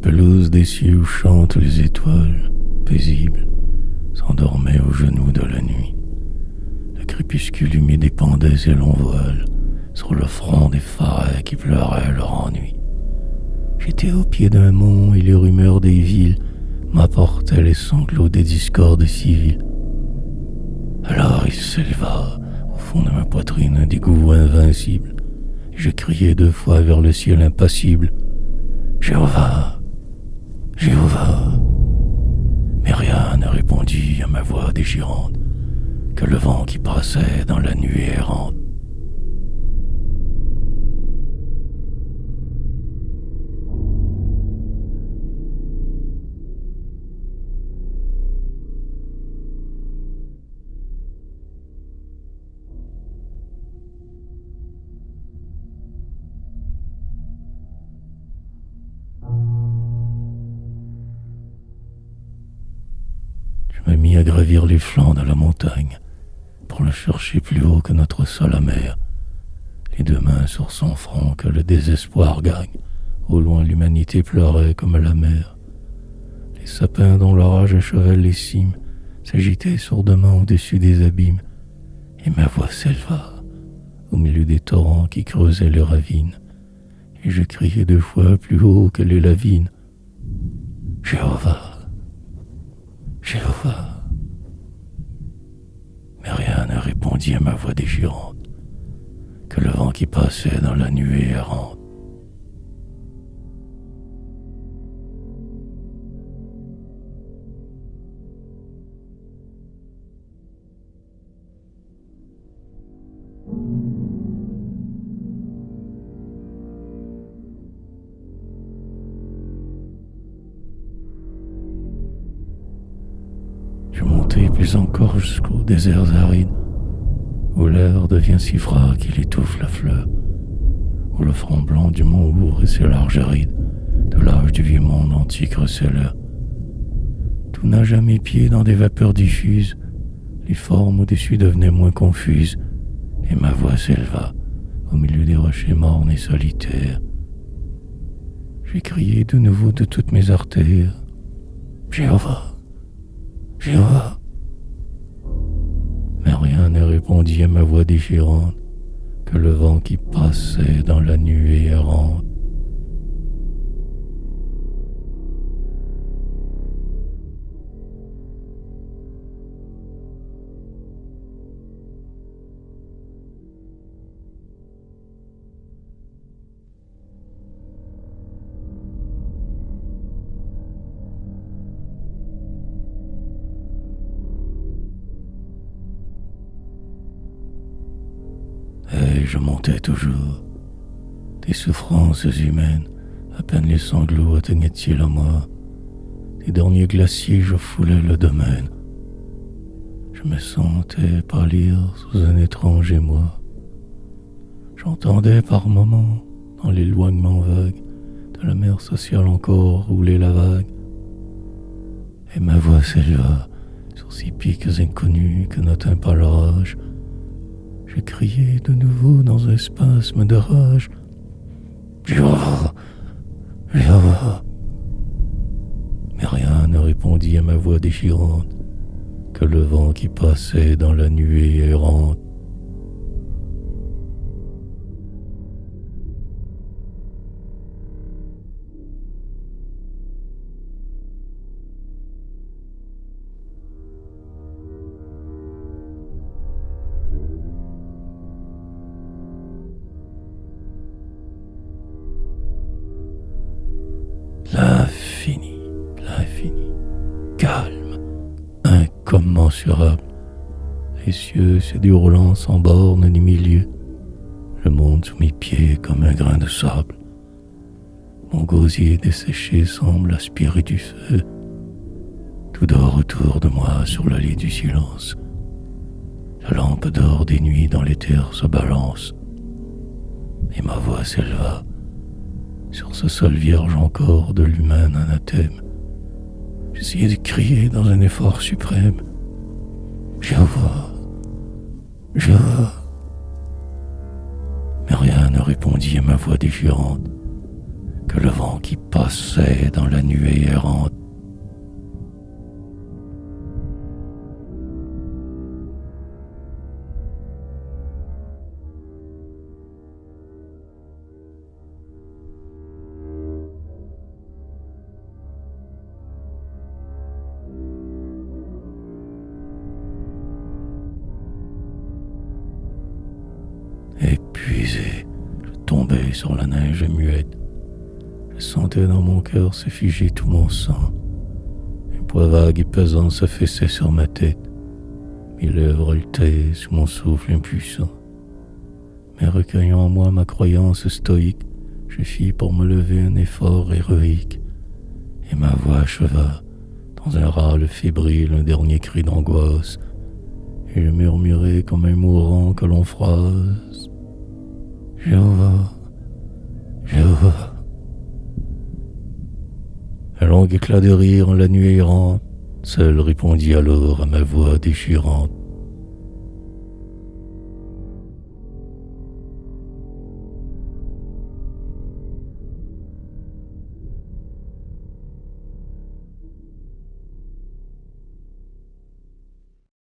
pelouse des cieux où chantent les étoiles, paisibles, s'endormait aux genoux de la nuit. Le crépuscule humide épandait ses longs voiles sur le front des forêts qui pleuraient leur ennui. J'étais au pied d'un mont et les rumeurs des villes m'apportaient les sanglots des discordes civiles. Alors il s'éleva au fond de ma poitrine un dégoût invincible, et je criai 2 fois vers le ciel impassible: Jéhovah, Jéhovah. Mais rien ne répondit à ma voix déchirante, que le vent qui passait dans la nuée errante. Je me mis à gravir les flancs de la montagne pour le chercher plus haut que notre sol amer, les 2 mains sur son front que le désespoir gagne. Au loin l'humanité pleurait comme la mer. Les sapins dont l'orage achevait les cimes s'agitaient sourdement au-dessus des abîmes, et ma voix s'éleva au milieu des torrents qui creusaient les ravines, et je criai 2 fois plus haut que les lavines: Jéhovah, Jéhovah. Mais rien ne répondit à ma voix déchirante, que le vent qui passait dans la nuée errante. Je montai plus encore jusqu'aux déserts arides, où l'air devient si froid qu'il étouffe la fleur, où le front blanc du mont ouvre ses larges rides, de l'âge du vieux monde antique recéleur. Tout nage à mes pieds dans des vapeurs diffuses, les formes au-dessus devenaient moins confuses, et ma voix s'éleva au milieu des rochers mornes et solitaires. J'ai crié de nouveau de toutes mes artères: Jéhovah, Jéhovah. Mais rien ne répondit à ma voix déchirante, que le vent qui passait dans la nuée errante. Et je montais toujours. Des souffrances humaines, à peine les sanglots atteignaient-ils à moi. Des derniers glaciers, je foulais le domaine. Je me sentais pâlir sous un étrange émoi. J'entendais par moments, dans l'éloignement vague de la mer sociale encore rouler la vague. Et ma voix s'éleva sur ces pics inconnus que n'atteint pas l'orage. Je criai de nouveau dans un spasme de rage: Jéhovah, Jéhovah. Mais rien ne répondit à ma voix déchirante, que le vent qui passait dans la nuée errante. L'infini, calme, incommensurable. Les cieux se déroulant sans borne ni milieu, le monde sous mes pieds comme un grain de sable. Mon gosier desséché semble aspirer du feu. Tout dort autour de moi sur le lit du silence. La lampe d'or des nuits dans l'éther se balance, et ma voix s'éleva sur ce sol vierge encore de l'humain anathème. J'essayais de crier dans un effort suprême: Jéhovah, Jéhovah. Mais rien ne répondit à ma voix déchirante, que le vent qui passait dans la nuée errante. Épuisé, je tombais sur la neige muette. Je sentais dans mon cœur se figer tout mon sang. Un poids vague et pesant s'affaissait sur ma tête. Mes lèvres haletaient sous mon souffle impuissant. Mais recueillant en moi ma croyance stoïque, je fis pour me lever un effort héroïque. Et ma voix acheva, dans un râle fébrile, un dernier cri d'angoisse. Et je murmurai comme un mourant que l'on froisse. Jéhovah, Jéhovah. Un long éclat de rire en la nuit errante, seul répondit alors à ma voix déchirante.